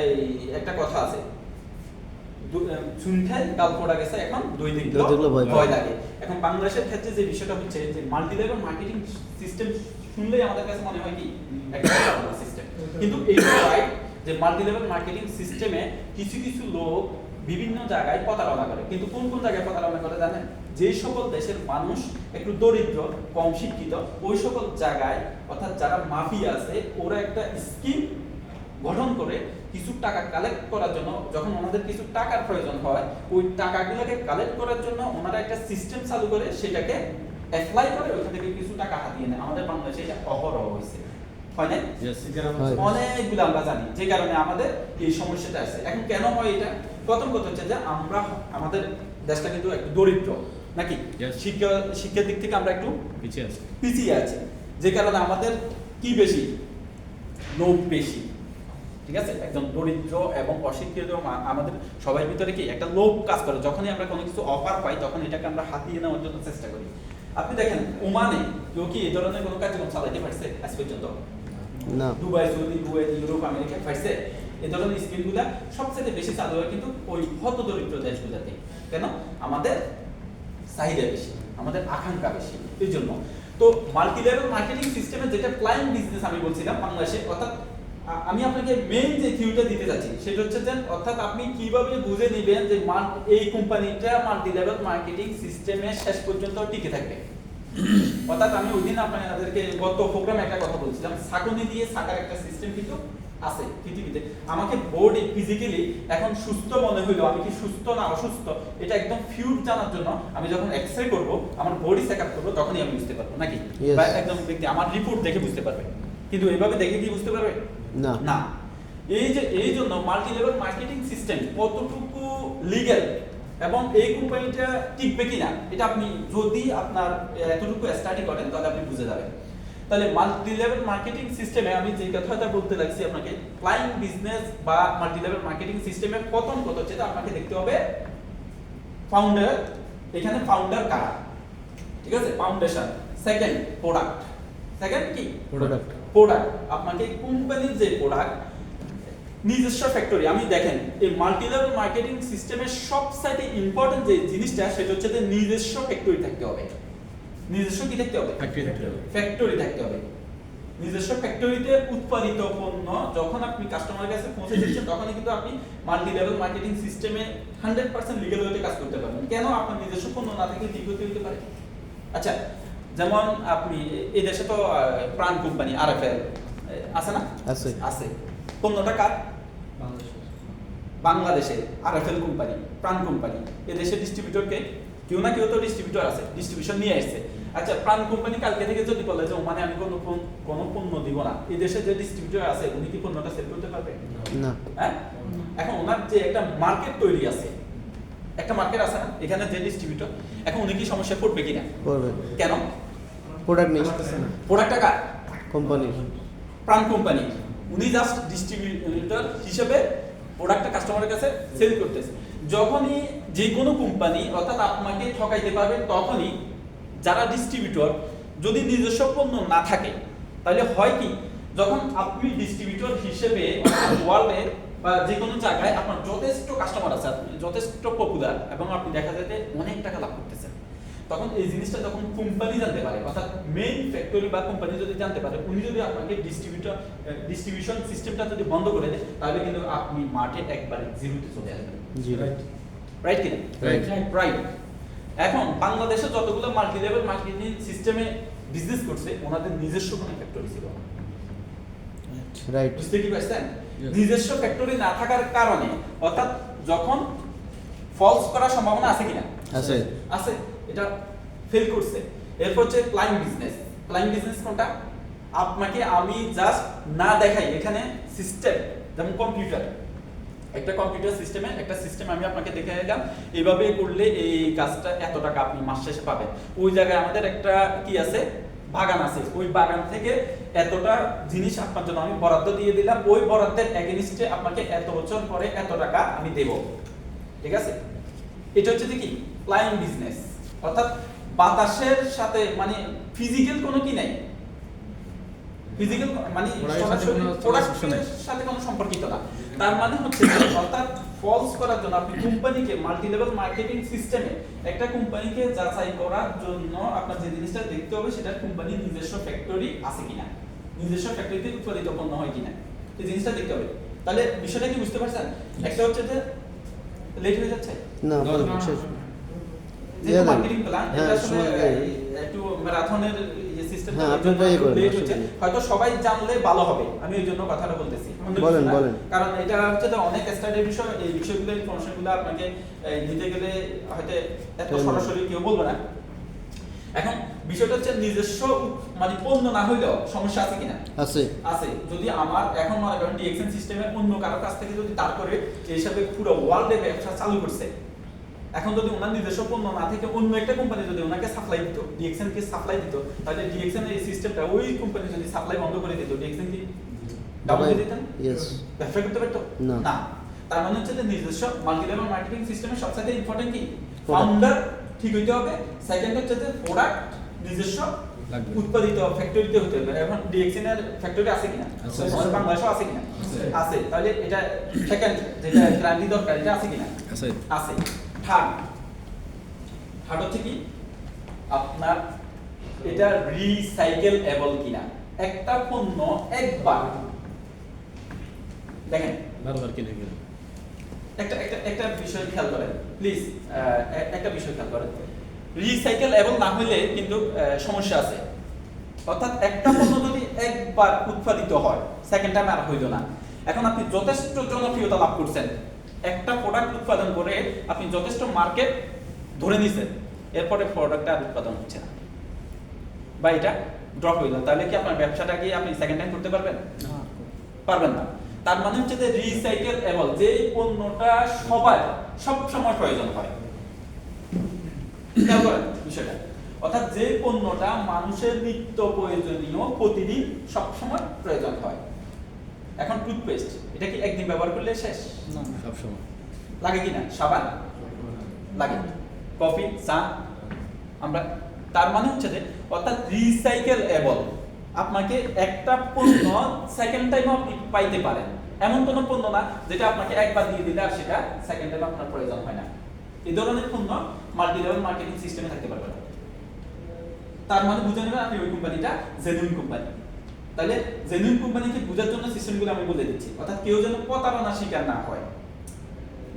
এই একটা কথা আছে, শুনতে গাল পড়া গেছে এখন দুই দিন ভয় লাগে। এখন বাংলাদেশের ক্ষেত্রে যে বিষয়টা হচ্ছে যে মাল্টি লেভেল মার্কেটিং সিস্টেম শুনলেই আমাদের কাছে মনে হয় কি একটা সিস্টেম, কিন্তু এইটা রাইট যে মাল্টি লেভেল মার্কেটিং সিস্টেমে কিছু কিছু লোক বিভিন্ন জায়গায় প্রতারণা করে। কিন্তু কোন কোন জায়গায় প্রতারণা করে জানেন? যে সকল দেশের মানুষ একটু দরিদ্র, কম শিক্ষিত, ওই সকল জায়গায় অর্থাৎ যারা মাফিয়া আছে ওরা একটা স্কিম গঠন করে কিছু টাকা কালেক্ট করার জন্য, যখন ওনাদের কিছু টাকার প্রয়োজন হয় ওই টাকাগুলোকে কালেক্ট করার জন্য ওনারা একটা সিস্টেম চালু করে সেটাকে অ্যাপ্লাই করে ওইখান থেকে কিছু টাকা হাতিয়ে নেয়। আমাদের বাংলাদেশে এটা অহরহ হয়েছে, হয় না? অনেকগুলো আমরা জানি, যে কারণে আমাদের এই সমস্যাটা আছে। এখন কেন হয় এটা? প্রথম কথা হচ্ছে যে আমরা আমাদের দেশটা কিন্তু একটু দরিদ্র নাকি, শিক্ষার দিক থেকে আমরা একটু পিছিয়ে আছি, যে কারণে আমাদের কি বেশি লোভ বেশি, ঠিক আছে। একদম দরিদ্র এবং অশিক্ষিত আমাদের সবার ভিতরে কি একটা লোভ কাজ করে। যখনই আমরা কোনো কিছু অফার পাই তখন এটাকে আমরা হাতিয়ে নেওয়ার জন্য চেষ্টা করি। আপনি দেখেন ওমানে কেউ কি এই ধরনের কোনো কার্যক্রম চালাইতে পারছে আজ পর্যন্ত? না। Dubai, Saudi, Kuwait, Europe, America পারছে? এই ধরনের স্কিমগুলো সবচেয়ে বেশি চালু হয় কিন্তু ওই হত দরিদ্র দেশগুলোতে। কেন? আমাদের চাহিদা বেশি, আমাদের আকাঙ্ক্ষা বেশি, এই জন্য। তো মাল্টি লেভেল মার্কেটিং সিস্টেমে যেটা ক্লায়েন্ট বিজনেস আমি বলছিলাম বাংলাদেশে, অর্থাৎ আমি আপনাকে মেইন যে থিওরিটা দিতে যাচ্ছি সেটা হচ্ছে যে অর্থাৎ আপনি কিভাবে বুঝে নেবেন যে এই কোম্পানিটা মাল্টি লেভেল মার্কেটিং সিস্টেমে শেষ পর্যন্ত টিকে থাকবে। অর্থাৎ আমি ওই দিন আপনাদেরকে গত প্রোগ্রামে একটা কথা বলছিলাম, ছাকনি দিয়ে ছাকার একটা সিস্টেম কিন্তু আছে পৃথিবীতে। আমাকে বডি ফিজিক্যালি এখন সুস্থ মনে হইলো, আমি কি সুস্থ না অসুস্থ এটা একদম ফিউর জানার জন্য আমি যখন এক্সরে করব, আমার বডি চেকআপ করব, তখনই আমি বুঝতে পারবো নাকি, বা একদম ব্যক্তি আমার রিপোর্ট দেখে বুঝতে পারবে। কিন্তু এইভাবে দেখে কি বুঝতে পারবে? না না। এই জন্য মাল্টি লেভেল মার্কেটিং সিস্টেম কতটুকু লিগ্যাল এবং এই কোম্পানিটা টিকবে কিনা এটা আপনি যদি আপনার এতটুকু স্টাডি করেন তাহলে আপনি বুঝে যাবেন। তাহলে মাল্টি লেভেল মার্কেটিং সিস্টেমে আমি যে কথাটা বলতে লাগছি আপনাকে, ক্লায়েন্ট বিজনেস বা মাল্টি লেভেল মার্কেটিং সিস্টেমের প্রথম কথা হচ্ছে আপনাকে দেখতে হবে ফাউন্ডার। এখানে ফাউন্ডার কারা, ঠিক আছে? ফাউন্ডেশন। Second product. সেকেন্ড কি? প্রোডাক্ট। আপনাকে কোম্পানির যে প্রোডাক্ট, নিজস্ব ফ্যাক্টরি। আমি দেখেন এই মাল্টি লেভেল মার্কেটিং সিস্টেমের সবচেয়ে ইম্পর্টেন্ট যে জিনিসটা সেটা হচ্ছে যে নিজস্ব ফ্যাক্টরি থাকতে হবে। নিজস্ব কি থাকতে হবে? ফ্যাক্টরি থাকতে হবে। নিজস্ব ফ্যাক্টরিতে উৎপাদিত পণ্য যখন আপনি কাস্টমারের কাছে পৌঁছে দিচ্ছেন তখনই কিন্তু আপনি মাল্টি লেভেল মার্কেটিং সিস্টেমে 100% লিগ্যাল ওয়েতে কাজ করতে পারবেন। কেন? আপনার নিজস্ব পণ্য না থাকলে কি করতে হতে পারে? আচ্ছা, যেমন আপনি এই দেশে তো প্রাণ কোম্পানি আরএফএল আছে না? আছে। পণ্যটা কার? বাংলাদেশের আরএফএল কোম্পানি, প্রাণ কোম্পানি। এই দেশের ডিস্ট্রিবিউটরকে কেউ না কেউ তো ডিস্ট্রিবিউটর আছে, ডিস্ট্রিবিউশন নিয়ে আসছে। আচ্ছা, প্রাণ কোম্পানি কালকে থেকে যদি বলে যে মানে আমি কোনো পণ্য দিব না, এই দেশে যে ডিস্ট্রিবিউটর আছে উনি কি পণ্যটা সেল করতে পারবে? না। হ্যাঁ, এখন ওনার যে একটা মার্কেট তৈরি আছে, একটা মার্কেট আছে না এখানে যে ডিস্ট্রিবিউটর, এখন উনি কি সমস্যা পড়বে কিনা? পড়বে। কেন? প্রোডাক্ট নেই। প্রোডাক্টটা কার? কোম্পানি, প্রাণ কোম্পানি। উনি জাস্ট ডিস্ট্রিবিউটর হিসেবে প্রোডাক্টটা কাস্টমারের কাছে সেল করতেছে। যখনই যে কোনো কোম্পানি অর্থাৎ আপনাকে ঠকাইতে পারবে তখনই যারা ডিস্ট্রিবিউটর, যদি নিজস্ব পণ্য না থাকে তাহলে হয় কি, যখন আপনি ডিস্ট্রিবিউটর হিসেবে ওয়ার্ল্ডে বা যে কোনো জায়গায় আপনার যথেষ্ট কাস্টমার আছে, আপনি যথেষ্ট পপুলার এবং আপনি দেখা যায় যে অনেক টাকা লাভ করতেছেন, তখন এই জিনিসটা তখন কোম্পানি জানতে পারে, অর্থাৎ মেইন ফ্যাক্টরি বা কোম্পানি যদি জানতে পারে, উনি যদি আপনাকে ডিস্ট্রিবিউশন সিস্টেমটা যদি বন্ধ করে দেয়, তাহলে কিন্তু আপনি মাঠে একবারে জিরোতে চলে আসবেন। রাইট কিনা? রাইট। এখন বাংলাদেশে যতগুলো মাল্টি লেভেল মার্কেটিং সিস্টেমে বিজনেস করছে, ওনাদের নিজস্ব কোনো ফ্যাক্টরি ছিল না। রাইট। বুঝতে কি পারছেন? নিজস্ব ফ্যাক্টরি না থাকার কারণে, অর্থাৎ যখন ফলস করার সম্ভাবনা আছে কিনা? আছে। আছে, এটা ফেল করছে। এরপর হচ্ছে ক্লায়েন্ট বিজনেস। ক্লায়েন্ট বিজনেস কোনটা? আপনাকে আমি জাস্ট না দেখাই, এখানে সিস্টেম, যেমন কম্পিউটার, একটা কম্পিউটার সিস্টেমে একটা সিস্টেম আমি আপনাকে দেখে দিলাম, এইভাবে করলে এই কাজটা এত টাকা আপনি মাস শেষে পাবেন। ওই জায়গায় আমাদের একটা কি আছে, বাগান আছে, ওই বাগান থেকে এতটা জিনিস আপনার জন্য আমি বরাদ্দ দিয়ে দিলাম, ওই বরাদ্দের এগেইনস্টে আপনাকে এত বছর পরে এত টাকা আমি দেব। ঠিক আছে? এটা হচ্ছে কি ক্লায়েন্ট বিজনেস, অর্থাৎ বাতাসের সাথে মানে ফিজিক্যাল কোনো কি নাই, ফিজিক্যাল মানে সরাসরি প্রোডাক্টের সাথে কোনো সম্পর্কিত না। তার মানে হচ্ছে অর্থাৎ ফলস করার জন্য আপনি কোম্পানিকে মাল্টি লেভেল মার্কেটিং সিস্টেমে একটা কোম্পানিকে যাচাই করার জন্য আপনার যে জিনিসটা দেখতে হবে, সেটা কোম্পানির নিজস্ব ফ্যাক্টরি আছে কিনা, নিজস্ব ফ্যাক্টরিতে উৎপাদিত পণ্য হয় কিনা, এই জিনিসটা দেখতে হবে। তাহলে বিষয়টা কি বুঝতে পারছেন? একটা হচ্ছে যে লেট হয়ে যাচ্ছে না, যে মার্কেটিং প্ল্যান, এটা আসলে একটু ম্যারাথনের এই সিস্টেমটা লেট হচ্ছে, হয়তো সবাই জানলে ভালো হবে, আমি ওই জন্য কথাটা বলতেছি। বলেন। কারণ এটা হচ্ছে যে অনেক স্টাডির বিষয়, এই বিষয়গুলো ইনফরমেশনগুলো আপনাকে নিতে গেলে হয়তো এত সরাসরি কেউ বলবে না। এখন বিষয়টা হচ্ছে নিজস্ব মানে পণ্য না হইলেও সমস্যা আছে কিনা? আছে। যদি আমার এখন মনে করেন ডিএক্সএন সিস্টেমে অন্য কারো কাছ থেকে যদি তার করে এই হিসাবে পুরো ওয়ার্ল্ডে ব্যবসা চালু করছে, এখন যদি ওনার নিজস্ব পণ্য না থেকে অন্য একটা কোম্পানি যদি ওনাকে সাপ্লাই দিত, ডিএক্সএন কে সাপ্লাই দিত, তাহলে ডিএক্সএন এই সিস্টেমটা ওই কোম্পানি যদি সাপ্লাই বন্ধ করে দিত, ডিএক্সএন কি ডাবল দিয়ে দিতেন? ব্যবসা করতে পারতো না। তার মানে হচ্ছে যে নিজস্ব মাল্টি লেভেল মার্কেটিং সিস্টেমের সবচেয়ে ইম্পর্টেন্ট কি ফাউন্ডার ঠিক হইতে হবে, সেকেন্ড হচ্ছে যে প্রোডাক্ট নিজস্ব উৎপাদিত ফ্যাক্টরিতে হতে হবে। এখন ডিএক্সএন এর ফ্যাক্টরি আছে কিনা? আমাদের বাংলাদেশে আছে কিনা? আছে। তাহলে এটা সেকেন্ড যেটা গ্যারান্টি দরকার, এটা আছে কিনা? আছে। থার্ড হচ্ছে কি আপনার এটা রিসাইকেলেবল কিনা। একটা পণ্য একবার দেখেন, বারবার কিনে একটা বিষয় খেয়াল করেন প্লিজ, একটা বিষয় খেয়াল করেন, রিসাইকেলেবল না হলে কিন্তু সমস্যা আছে। অর্থাৎ একটা পণ্য যদি একবার উৎপাদিত হয়, সেকেন্ড টাইম আর হইল না। এখন আপনি যথেষ্ট জনপ্রিয়তা লাভ করছেন, একটা প্রোডাক্ট উৎপাদন করে আপনি যথেষ্ট মার্কেট ধরে নিছেন, এরপরে প্রোডাক্টটা আর উৎপাদন হচ্ছে না বা এটা ড্রপ হইল, তাহলে কি আপনার ব্যবসাটা কি আপনি সেকেন্ড টাইম করতে পারবেন? পারবেন না। তার মানে হচ্ছে যে রিসাইকেলেবল, যে পণ্যটা সবার সব সময় প্রয়োজন হয়, খেয়াল করেন বিষয়টা, অর্থাৎ যে পণ্যটা মানুষের নিত্য প্রয়োজনীয় প্রতিদিন সব সময় প্রয়োজন হয়। এখন টুথপেস্ট, এটা কি একদিন ব্যবহার করলে শেষ? না, সব সময় লাগে কিনা? সাবান লাগে, কফি, চা আমরা। তার মানে হচ্ছে যে অর্থাৎ রিসাইকেলেবল, আপনাকে একটা পণ্য সেকেন্ড টাইম আপনি পাইতে পারেন, এমন কোনো পণ্য না যেটা আপনাকে একবার দিয়ে দিলে আর সেটা সেকেন্ড টাইম আপনার প্রয়োজন হয় না। এই ধরনের পণ্য মাল্টি লেভেল মার্কেটিং সিস্টেমে থাকতে পারবে না। তার মানে বুঝে নেবেন আপনি ওই কোম্পানিটা জেনুইন কোম্পানি। তাহলে জেনুইন কোম্পানিকে বোঝার জন্য সিস্টেমগুলো আমি বলে দিচ্ছি, অর্থাৎ কেউ যেন প্রতারণার শিকার না হয়।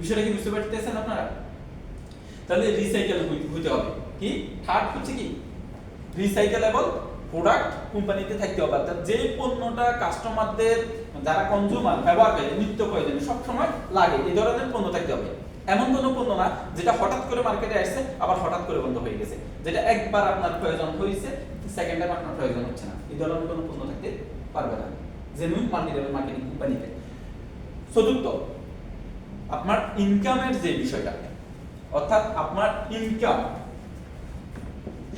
বিষয়টা কি বুঝতে পারতেছেন আপনারা? তাহলে রিসাইকেল হইতে হবে। কি থার্ড হচ্ছে কি রিসাইকেলেবল প্রোডাক্ট কোম্পানিতে থাকতে হবে, অর্থাৎ যে পণ্যটা কাস্টমারদের যারা কনজিউমার ব্যবহার করে নিত্য প্রয়োজনে সব সময় লাগে, এই ধরনের পণ্য থাকতে হবে। এমন কোনো পণ্য না যেটা হঠাৎ করে মার্কেটে আসছে আবার হঠাৎ করে বন্ধ হয়ে গেছে, যেটা একবার আপনার প্রয়োজন হয়েছে সেকেন্ড টাইম আপনার প্রয়োজন হচ্ছে না, এই ধরনের কোনো পণ্য থাকতে পারবে না জেনুইন মাল্টি লেভেল মার্কেটিং কোম্পানিতে। চতুর্থ আপনার ইনকামের যে বিষয়টা, অর্থাৎ আপনার ইনকাম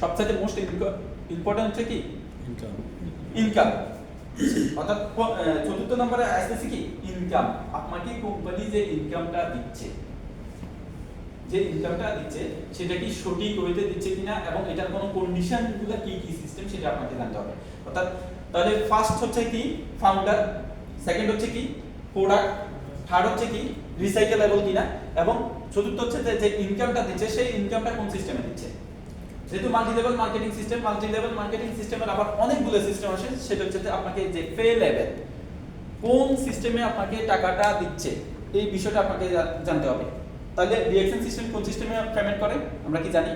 সবচেয়ে মোস্ট ইম্পর্টেন্ট হচ্ছে কি ইনকাম, অর্থাৎ চতুর্থ নম্বরে আসতেছে কি ইনকাম। আপনাকে কোম্পানি যে ইনকামটা দিচ্ছে, সেটা কি সঠিক ওয়েতে দিচ্ছে কিনা এবং এটার কোনো কন্ডিশনগুলো কি কি সিস্টেম সেটা আপনাকে জানতে হবে। অর্থাৎ তাহলে ফার্স্ট হচ্ছে কি ফাউন্ডার, সেকেন্ড হচ্ছে কি প্রোডাক্ট, থার্ড হচ্ছে কি রিসাইকেলেবল কিনা এবং চতুর্থ হচ্ছে যে ইনকামটা দিচ্ছে সেই ইনকামটা কোন সিস্টেমে দিচ্ছে। যেহেতু মাল্টি লেভেল মার্কেটিং সিস্টেমের আবার অনেকগুলো সিস্টেম আছে, সেটা হচ্ছে যে আপনাকে যে পে লেভেল, কোন সিস্টেমে আপনাকে টাকাটা দিচ্ছে এই বিষয়টা আপনাকে জানতে হবে। তাহলে রিঅ্যাকশন সিস্টেম কোন সিস্টেমে পেমেন্ট করে আমরা কি জানি?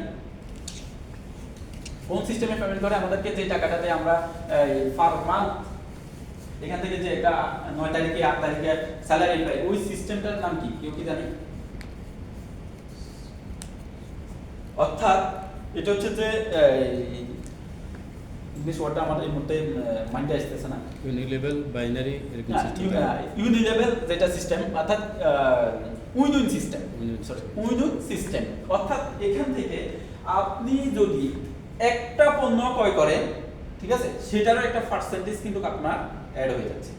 কোন সিস্টেমে পেমেন্ট করে? আমাদেরকে যে টাকাটাতে আমরা পার মান্থ এখান থেকে যে এটা 9 তারিখে 8 তারিখে স্যালারি পাই, ওই সিস্টেমটার নাম কি? কেউ কি জানে? অর্থাৎ এটা হচ্ছে যে ইংলিশ ওয়ার্ডটা আমার এই মুহূর্তে মাইন্ডে আসতেছে না। ইউনিলেভেল বাইনারি এরকম সিস্টেম। ইউনিলেভেল যেটা সিস্টেম, অর্থাৎ win system, sorry win system. অর্থাৎ এখান থেকে আপনি যদি একটা পণ্য ক্রয় করেন, ঠিক আছে, সেটারও একটা পার্সেন্টেজ কিন্তু আপনার অ্যাড হয়ে যাচ্ছে।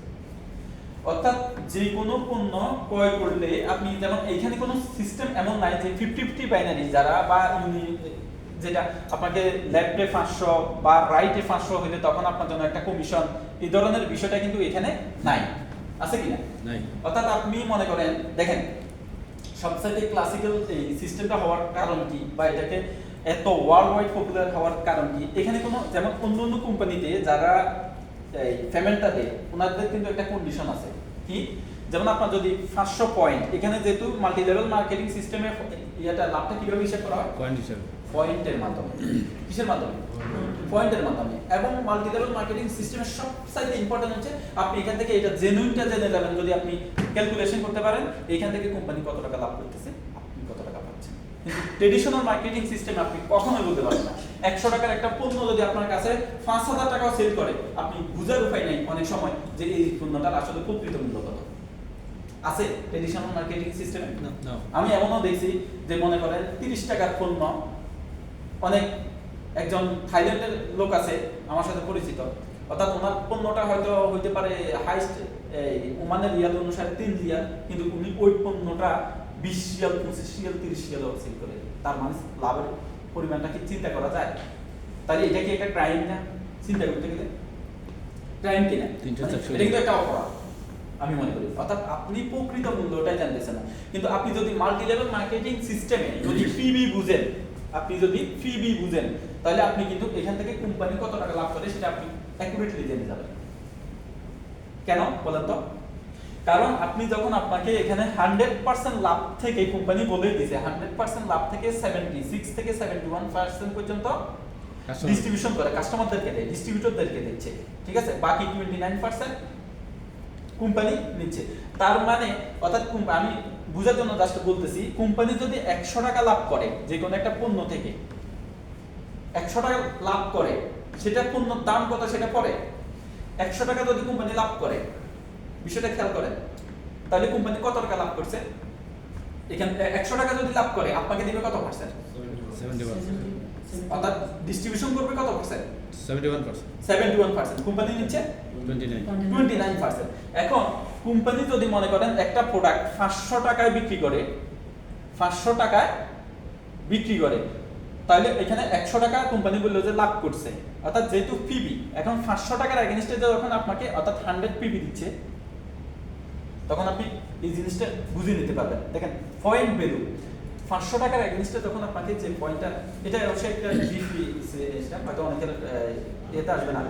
অর্থাৎ যে কোনো পণ্য ক্রয় করলে আপনি, যেমন এখানে কোনো সিস্টেম এমন নাই যে 50-50 বাইনারি যারা বা যেটা আপনাকে লেফটে 500 বা রাইটে 500 হলে তখন আপনার জন্য একটা কমিশন, এই ধরনের বিষয়টা কিন্তু এখানে নাই। আছে কিনা? নাই। অর্থাৎ আপনি মনে করেন, দেখেন সবচেয়ে ক্লাসিক্যাল এই সিস্টেমটা হওয়ার কারণ কি, বা এটাকে এত ওয়ার্ল্ড ওয়াইড পপুলার হওয়ার কারণ কি? এখানে কোনো, যেমন অন্য কোম্পানিতে যারা এই পেমেন্টটা দেয় ওনাদের কিন্তু একটা কন্ডিশন আছে কি, যেমন আপনার যদি 500 পয়েন্ট, এখানে যেহেতু মাল্টি লেভেল মার্কেটিং সিস্টেমে এটা লাভটা কিভাবে হিসাব করা হয়? পয়েন্ট হিসাবে, পয়েন্টের মাধ্যমে। কিসের মাধ্যমে? পয়েন্টের মাধ্যমে। এবং মাল্টি লেভেল মার্কেটিং সিস্টেমের সবচেয়ে ইম্পর্টেন্ট হচ্ছে আপনি এখান থেকে এটা জেনুইনটা জেনে যাবেন যদি আপনি ক্যালকুলেশন করতে পারেন এখান থেকে কোম্পানি কত টাকা লাভ করতেছে, আপনি কত টাকা পাচ্ছেন। কিন্তু ট্রেডিশনাল মার্কেটিং সিস্টেমে আপনি কখনোই বলতে পারবেন না। 100 টাকার একটা পণ্য যদি আপনার কাছে 5000 টাকাও সেল করে, আপনি বুঝার উপায় নাই অনেক সময় যে এই পণ্যটার আসলে প্রকৃত মূল্য কত। আছে ট্রেডিশনাল মার্কেটিং সিস্টেমে? আমি এমনও দেখছি যে মনে করেন 30 টাকার পণ্য, অনেক একজন থাইল্যান্ডের লোক আছে আমার সাথে পরিচিত, অর্থাৎ ওনার পণ্যটা হয়তো হইতে পারে হাইস্ট ওমানের রিয়াল অনুসারে 3 রিয়াল, কিন্তু উনি ওই পণ্যটা 20 রিয়াল 25 রিয়াল 30 রিয়াল সেল করে। তার মানে লাভের পরিমাণটা কি চিন্তা করা যায়? তাহলে এটা কি একটা ক্রাইম না? চিন্তা করতে গেলে ক্রাইম কিনা? এটা কিন্তু একটা অপরাধ আমি মনে করি। অর্থাৎ আপনি প্রকৃত মূল্যটাই জানতেছেন না। কিন্তু আপনি যদি মাল্টি লেভেল মার্কেটিং সিস্টেমে যদি ফিবি বুঝেন, তাহলে আপনি কিন্তু এখান থেকে কোম্পানি কত টাকা লাভ করে সেটা আপনি অ্যাকুরেটলি জেনে যাবেন। কেন বলেন তো? কারণ আপনি যখন আপনাকে এখানে 100% লাভ থেকে কোম্পানি বলে দিয়েছে, 100% লাভ থেকে 76 থেকে 71% পর্যন্ত ডিস্ট্রিবিউশন করে কাস্টমারদেরকে দেয়, ডিস্ট্রিবিউটরদেরকে দিচ্ছে, ঠিক আছে, বাকি 29% কোম্পানি নিচ্ছে। তার মানে অর্থাৎ আমি বুঝার জন্য জাস্ট বলতেছি, কোম্পানি যদি 100 টাকা লাভ করে যে কোনো একটা পণ্য থেকে, 100 টাকা লাভ করে, সেটা পণ্যর দাম কত সেটা পরে। 100 টাকা যদি কোম্পানি লাভ করে, বিষয়টা খেয়াল করেন, তাহলে কোম্পানি কত টাকা লাভ করছে? এখানে 100 টাকা যদি লাভ করে আপনাকে দিবে কত পার্সেন্ট? 71%। অর্থাৎ ডিস্ট্রিবিউশন করবে কত পার্সেন্ট? 71%। 71%। কোম্পানি নিচ্ছে 29%। এখন কোম্পানি যদি মনে করেন একটা প্রোডাক্ট 500 টাকায় বিক্রি করে, 500 টাকায় বিক্রি করে, তাহলে এখানে 100 টাকা কোম্পানি বললো যে লাভ করছে। অর্থাৎ যেহেতু পিবি, এখন 500 টাকার এগেইনস্টে যখন আপনাকে অর্থাৎ 100 পিবি দিচ্ছে, তখন আপনি এই জিনিসটা বুঝে নিতে পারবেন। দেখেন পয়েন্ট ভ্যালু 500 টাকার এগেইনস্টে যখন আপনাকে যে পয়েন্টটা, এটা অবশ্যই একটা ডিপি সিস্টেম, হয়তো অনেকের এতে আসবে না।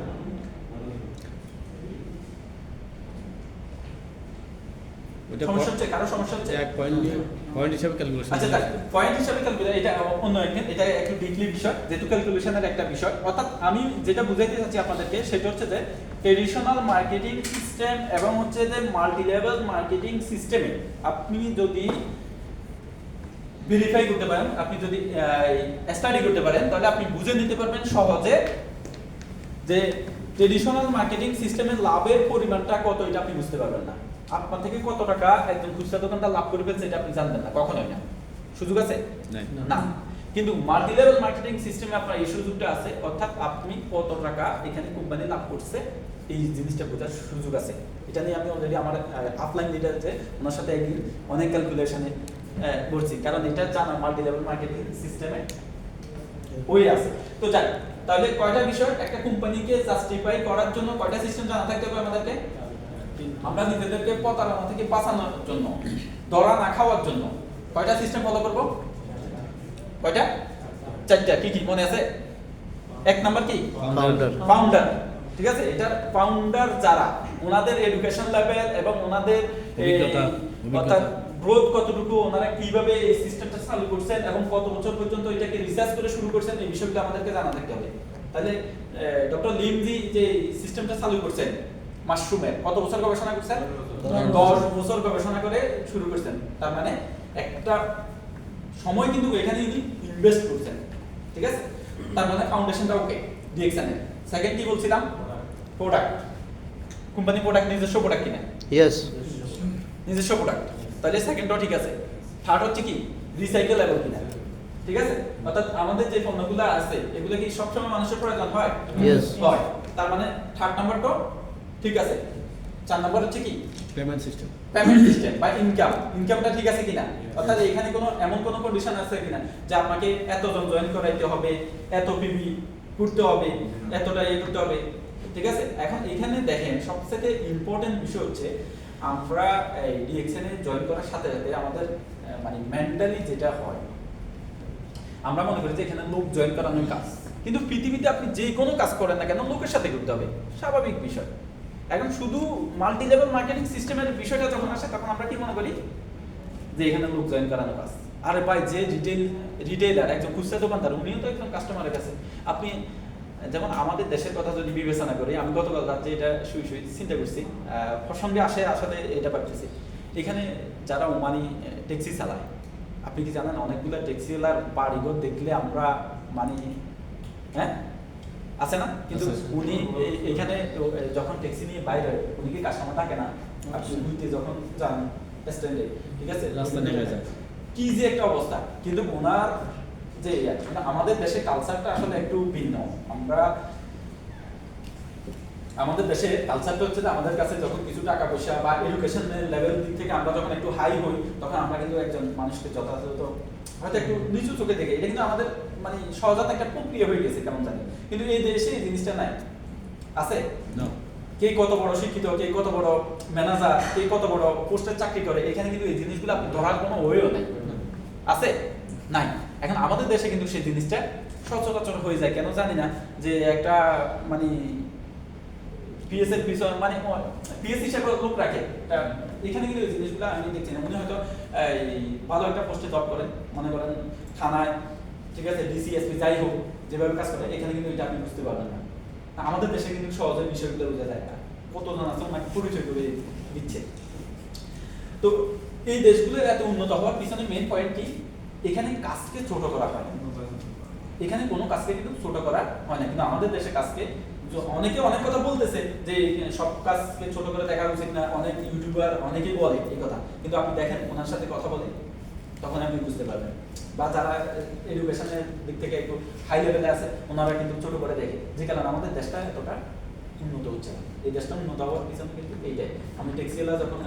সমস্যা হচ্ছে, কারো সমস্যা হচ্ছে এক পয়েন্ট হিসাবে ক্যালকুলেশন। আচ্ছা, পয়েন্ট হিসাবে ক্যালকুলেশন, এটা অন্য একটা, এটা একটু ডিপলি বিষয়, যেহেতু ক্যালকুলেশনের একটা বিষয়। অর্থাৎ আমি যেটা বুঝাইতে চাচ্ছি আপনাদেরকে সেটা হচ্ছে যে ট্রেডিশনাল মার্কেটিং সিস্টেম এবং হচ্ছে যে মাল্টি লেভেল মার্কেটিং সিস্টেমে আপনি যদি ভেরিফাই করতে পারেন, আপনি যদি স্টাডি করতে পারেন, তাহলে আপনি বুঝে নিতে পারবেন সহজে যে ট্রেডিশনাল মার্কেটিং সিস্টেমের লাভের পরিমাণটা কত, এটা আপনি বুঝতে পারবেন না। আপনার থেকে কত টাকা একজন খুচরা দোকানদার লাভ করবে সেটা আপনি জানবেন না, কখনোই না। সুযোগ আছে না। কিন্তু মাল্টি লেভেল মার্কেটিং সিস্টেমে আপনার এই সুযোগটা আছে, অর্থাৎ আপনি কত টাকা এখানে কোম্পানি লাভ করছে এই জিনিসটা বোঝার সুযোগ আছে। এটা নিয়ে আমি অলরেডি আমার অফলাইন লিডারতে ওনার সাথে একদিন অনেক ক্যালকুলেশনে করছি, কারণ এটা জানা মাল্টি লেভেল মার্কেটিং সিস্টেমে ওই আছে। তো যাই, তাহলে কয়টা বিষয়, একটা কোম্পানিকে জাস্টিফাই করার জন্য কয়টা সিস্টেম জানা থাকতে হবে আমাদেরকে? আমরা নিজেদেরকে প্রতারণা থেকে বাঁচানোর জন্য, ধরা না খাওয়ার জন্য কয়টা সিস্টেম ফলো করব? কয়টা? চারটা কি কি মনে আছে? এক নাম্বার কি? ফাউন্ডার। ফাউন্ডার। ঠিক আছে, এটার ফাউন্ডার যারা, ওনাদের এডুকেশন লেভেল এবং ওনাদের অর্থাৎ গ্রোথ কতটুকু, ওনারা কিভাবে এই সিস্টেমটা চালু করছেন এবং কত বছর পর্যন্ত এটাকে রিসার্চ করে শুরু করছেন, এই বিষয়গুলো আমাদেরকে জানা থাকতে হবে। তাহলে ডক্টর লিমজি যে সিস্টেমটা চালু করছেন মাশরুমের, কত বছর গবেষণা করছেন? 10 বছর গবেষণা করে শুরু করছেন। তার মানে একটা সময় কিন্তু এখানে উনি ইনভেস্ট করছেন। ঠিক আছে, তার মানে ফাউন্ডেশনটা ওকে ডিএক্সএন এর। সেকেন্ড কি বলছিলাম? প্রোডাক্ট। কোম্পানি প্রোডাক্ট নিজস্ব প্রোডাক্ট কিনা? ইয়েস। নিজস্ব প্রোডাক্ট, তাহলে সেকেন্ডটাও ঠিক আছে। থার্ড হচ্ছে কি? রিসাইকেলেবল কিনা। ঠিক আছে, অর্থাৎ আমাদের যে পণ্যগুলো আছে এগুলো কি সবসময় মানুষের প্রয়োজন হয়? Yes. হয়। তার মানে থার্ড নাম্বারটাও ঠিক আছে। 4 নাম্বার হচ্ছে কি? Payment system. পেমেন্ট সিস্টেম বা ইনকামটা ঠিক আছে কিনা, অর্থাৎ এখানে কোনো এমন কোনো কন্ডিশন আছে কিনা যে আপনাকে এতজন জয়েন করাইতে হবে, এত পিবি করতে হবে, এতটা করতে হবে। ঠিক আছে, এখন এখানে দেখেন সবচেয়ে ইম্পর্টেন্ট বিষয় হচ্ছে আমরা এই ডিএক্সএন এ জয়েন করার সাথে সাথে আমাদের মানে মেন্টালি যেটা হয়, আমরা মনে করি যে এখানে লোক জয়েন করানোর কাজ, কিন্তু পৃথিবীতে আপনি যে কোনো কাজ করেন না কেন লোকের সাথে করতে হবে, স্বাভাবিক বিষয়। এখন শুধু মাল্টি লেভেল মার্কেটিং সিস্টেমের বিষয়টা যখন আসে তখন আমরা কি মনে করি যে এখানে লোক জয়েন করানো কাজ। আরে ভাই, যে রিটেইলার একজন খুচরা দোকানদার, উনিও তো একজন কাস্টমারের কাছে। আপনি যেমন আমাদের দেশের কথা যদি বিবেচনা করি, আমি গতকাল রাত্রে এটা শুই চিন্তা করছি, প্রসঙ্গে আসলে এটা পাচ্ছি। এখানে যারা ওমানি ট্যাক্সি চালায়, আপনি কি জানেন অনেকগুলো ট্যাক্সিওয়ালার বাড়িঘর দেখলে আমরা মানে হ্যাঁ আছে না, কিন্তু উনি এখানে যখন ট্যাক্সি নিয়ে বাইরে হয় উনি কি কাস্টমার ডাকে না? আপনি ঘুরতে যখন যান স্ট্যান্ডে, ঠিক আছে, রাস্তা নেমে যায়, কি যে একটা অবস্থা। কিন্তু ওনার যে মানে আমাদের দেশে কালচারটা আসলে একটু ভিন্ন। আমাদের দেশে কালচারটা হচ্ছে যে আমাদের কাছে যখন কিছু টাকা পয়সা বা এডুকেশন লেভেল দিক থেকে আমরা যখন একটু হাই হই, তখন আমরা কিন্তু একজন মানুষকে যথাযথ হয়তো একটু নিচু চোখে দেখি। এটা কিন্তু আমাদের মানে সহজাত একটা প্রক্রিয়া হয়ে গেছে কেমন জানি, কিন্তু এই দেশে এই জিনিসটা নাই। আছে কে কত বড় শিক্ষিত, কে কত বড় ম্যানেজার, কে কত বড় পোস্টের চাকরি করে, এখানে কিন্তু এই জিনিসগুলো আপনি ধরার কোনো ওয়েও নাই। আছে নাই। এখন আমাদের দেশে কিন্তু সেই জিনিসটা সচরাচর হয়ে যায়, কেন জানি না, যে একটা মানে পিএস এর পিছনে মানে পিএস হিসেবে লোক রাখে। এখানে কিন্তু এই জিনিসগুলো আমি দেখছি না। উনি হয়তো ভালো একটা পোস্টে জব করেন, মনে করেন থানায়, ঠিক আছে, ডিসি এসপি যাই হোক, যেভাবে কাজ করে এখানে কিন্তু এটা আপনি বুঝতে পারবেন না। আমাদের দেশে কিন্তু সহজে বিষয়গুলো বোঝা যায় না, কতজন আছে ওনাকে পরিচয় করে দিচ্ছে। তো এই দেশগুলো এত উন্নত হওয়ার পিছনে মেইন পয়েন্ট কি? এখানে কাজকে ছোট করা হয় না। এখানে কোনো কাজকে কিন্তু ছোট করা হয় না, কিন্তু আমাদের দেশে কাজকে অনেকে অনেক কথা বলতেছে যে সব কাজকে ছোট করে দেখা উচিত না, অনেক ইউটিউবার অনেকেই বলে এই কথা, কিন্তু আপনি দেখেন ওনার সাথে কথা বলে তখন আপনি বুঝতে পারবেন। বা যারা এডুকেশনের দিক থেকে একটু হাই লেভেলে আছে ওনারা কিন্তু ছোট করে দেখে, যে কারণে আমাদের দেশটা এতটা উন্নত হচ্ছে না। এই দেশটা উন্নত হওয়ার পিছনে কিন্তু এইটাই। আমি ট্যাক্সিওয়ালা যখন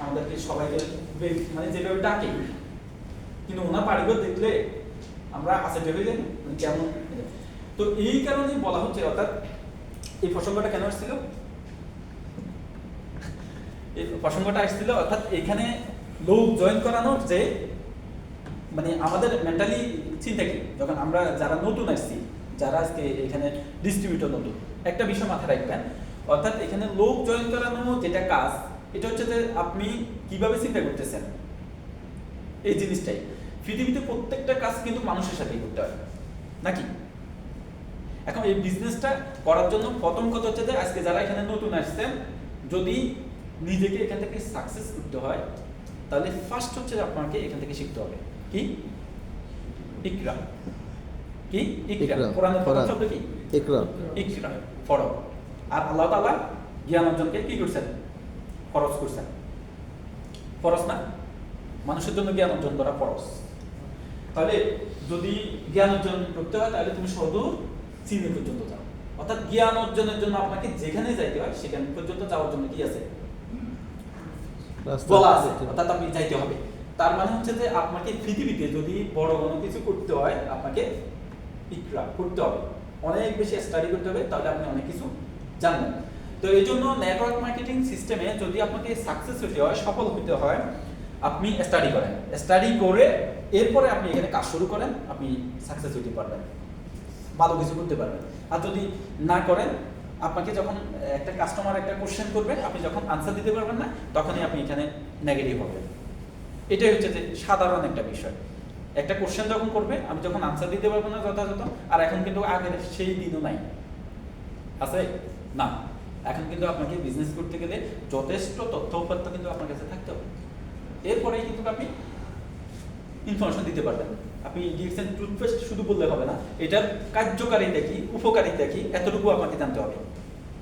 আমাদেরকে সবাইকে মানে যেভাবে ডাকে, কিন্তু ওনার বাড়িঘর দেখলে আমরা আছে ভেবে যাই কেমন। তো এই কারণেই বলা হচ্ছে, অর্থাৎ এই প্রসঙ্গটা কেন আসছিল, এই প্রসঙ্গটা আসছিল অর্থাৎ এখানে লোক জয়েন করানোর যে মানে আমাদের মেন্টালি চিন্তা কি, যখন আমরা যারা নতুন আসছি, যারা আজকে এখানে ডিস্ট্রিবিউটর নতুন, একটা বিষয় মাথায় রাখবেন, অর্থাৎ এখানে লোক জয়েন করানো যেটা কাজ, এটা হচ্ছে যে আপনি কিভাবে চিন্তা করতেছেন এই জিনিসটাই। পৃথিবীতে প্রত্যেকটা কাজ কিন্তু মানুষের সাথেই করতে হয় নাকি? এখন এই বিজনেসটা করার জন্য প্রথম কথা হচ্ছে যে আজকে যারা এখানে নতুন আসছেন, যদি নিজেকে এখান থেকে সাকসেস করতে হয় তাহলে ফার্স্ট হচ্ছে আপনাকে এখান থেকে শিখতে হবে কি? ইকরা। কি? ইকরা। কোরআনের প্রথম শব্দ কি? ইকরা। ইকরা, পড়ো। আর আল্লাহ তাআলা জ্ঞান অর্জনকে কি করছেন? ফরজ করছেন। ফরজ না? মানুষের জন্য জ্ঞান অর্জন করা ফরজ। তাহলে যদি জ্ঞান অর্জন করতে হয় তাহলে তুমি সুদূর চীনে পর্যন্ত যাও। অর্থাৎ জ্ঞান অর্জনের জন্য আপনাকে যেখানে যাইতে হয় সেখানে পর্যন্ত যাওয়ার জন্য কি আছে? বলা আছে, অর্থাৎ আপনি যাইতে হবে। তার মানে হচ্ছে যে আপনাকে পৃথিবীতে যদি বড় কোনো কিছু করতে হয় আপনাকে ইকরা করতে হবে, অনেক বেশি স্টাডি করতে হবে, তাহলে আপনি অনেক কিছু জানবেন। তো এই জন্য নেটওয়ার্ক মার্কেটিং সিস্টেমে যদি আপনাকে সাকসেস হতে হয়, সফল হতে হয়, আপনি স্টাডি করেন, স্টাডি করে এরপরে আপনি এখানে কাজ শুরু করেন, আপনি সাকসেস হতে পারবেন, ভালো কিছু করতে পারবেন। আর যদি না করেন, আপনাকে যখন একটা কাস্টমার একটা কোশ্চেন করবে, আপনি যখন আনসার দিতে পারবেন না, তখনই আপনি এখানে নেগেটিভ হবেন। এটাই হচ্ছে যে সাধারণ একটা বিষয়। একটা কোশ্চেন যখন করবে, আমি যখন আনসার দিতে পারবো না যথাযথ, আর এখন কিন্তু আগের সেই দিনও নাই, আছে না। এখন কিন্তু আপনাকে বিজনেস করতে গেলে যথেষ্ট তথ্য উপাত্ত কিন্তু আপনার কাছে থাকতে হবে, এরপরেই কিন্তু আপনি ইনফরমেশন দিতে পারবেন। আপনি ডিএক্সএন টুথপেস্ট শুধু বললে হবে না, এটার কার্যকারিতা কি, উপকারিতা কি, এতটুকু আপনাকে জানতে হবে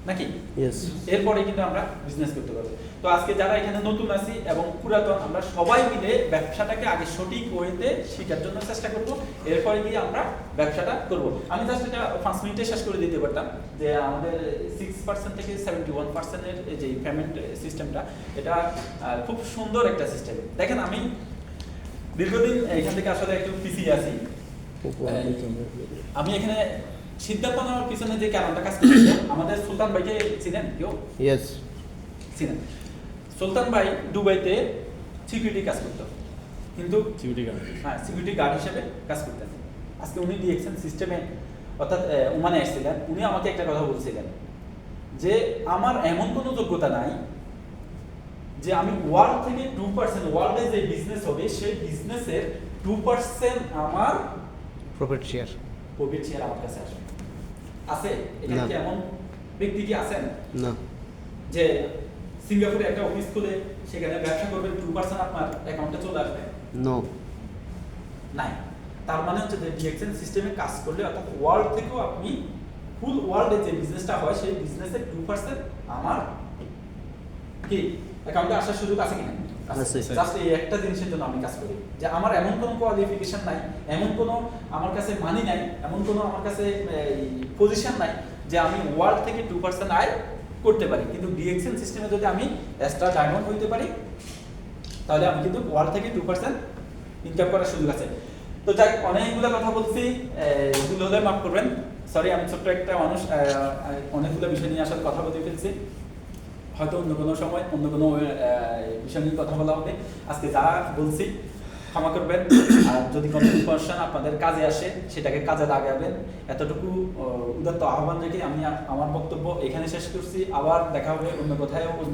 নাকি? ইয়েস। এরপরে কিন্তু আমরা বিজনেস করতে পারবো। তো আজকে যারা এখানে নতুন আছি এবং পুরাতন, আমরা সবাই মিলে ব্যবসাটাকে আগে সঠিক ওয়েতে শেখার জন্য চেষ্টা করব, এরপরে গিয়ে আমরা ব্যবসাটা করব। আমি জাস্ট এটা 5 মিনিটে শেষ করে দিতে পারতাম যে আমাদের 6% থেকে 71%-এর যে পেমেন্ট সিস্টেমটা, এটা খুব সুন্দর একটা সিস্টেম। দেখেন, আমি দীর্ঘদিন এখান থেকে আসলে একটু পিছিয়ে আছি। আমি এখানে সিদ্ধান্ত নেওয়ার পিছনে যে কারণটা কাজ করছে, আমাদের সুলতান ভাইকে চিনেন কেউ? ইয়েস। চিনেন? সুলতান ভাই দুবাইতে সিকিউরিটি কাজ করতো, কিন্তু সিকিউরিটি গার্ড। হ্যাঁ, সিকিউরিটি গার্ড হিসেবে কাজ করতেন। আজকে উনি ডিএক্সএন সিস্টেমে অর্থাৎ ওমানে আসছিলেন। উনি আমাকে একটা কথা বলছিলেন যে আমার এমন কোনো যোগ্যতা নাই যে আমি ওয়ার্ল্ড থেকে 2%, ওয়ার্ল্ডে যে বিজনেস হবে সেই বিজনেসের 2% আমার প্রফিট শেয়ার। প্রফিট শেয়ার আমার কাছে আসবে। আছে এখানে না। কি এমন ব্যক্তি কি আছেন না। যে সিঙ্গাপুরে একটা অফিস খুলে সেখানে ব্যবসা করবেন, 2% আপনার অ্যাকাউন্টে চলে আসবে? নো। নাই। তার মানে হচ্ছে যে ডিএক্সএন সিস্টেমে কাজ করলে, অর্থাৎ ওয়ার্ল্ড থেকেও আপনি ফুল ওয়ার্ল্ডে যে বিজনেসটা হয় সেই বিজনেসের 2% আমার কি অ্যাকাউন্টে আসার সুযোগ আছে কিনা? আছে। জাস্ট এই একটা জিনিসের জন্য আমি কাজ করি, যে আমার এমন কোনো কোয়ালিফিকেশন নাই, এমন কোনো আমার কাছে মানি নাই, এমন কোনো আমার কাছে পজিশন নাই যে আমি ওয়ার্ল্ড থেকে 2% আয় করতে পারি। কিন্তু ডিএক্সএন সিস্টেমে যদি আমি এক্সট্রা ডায়মন্ড হইতে পারি, তাহলে আমি কিন্তু ওয়ার্ল্ড থেকে 2% ইনকাম করার সুযোগ আছে। তো যাই, অনেকগুলো কথা বলছি, ভুল হলে মাফ করবেন, সরি। আমি ছোট্ট একটা মানুষ, অনেকগুলো বিষয় নিয়ে আসলে কথা বলতে ফেলছি। হয়তো অন্য কোনো সময় অন্য কোনো বিষয় নিয়ে কথা বলা হবে। আজকে যা বলছি ক্ষমা করবেন, আর যদি কোনো ইনফরমেশন আপনাদের কাজে আসে সেটাকে কাজে লাগাবেন, এতটুকু উদাত্ত আহ্বান রেখে আমি আমার বক্তব্য এখানে শেষ করছি। আবার দেখা হবে অন্য কোথাও অন্য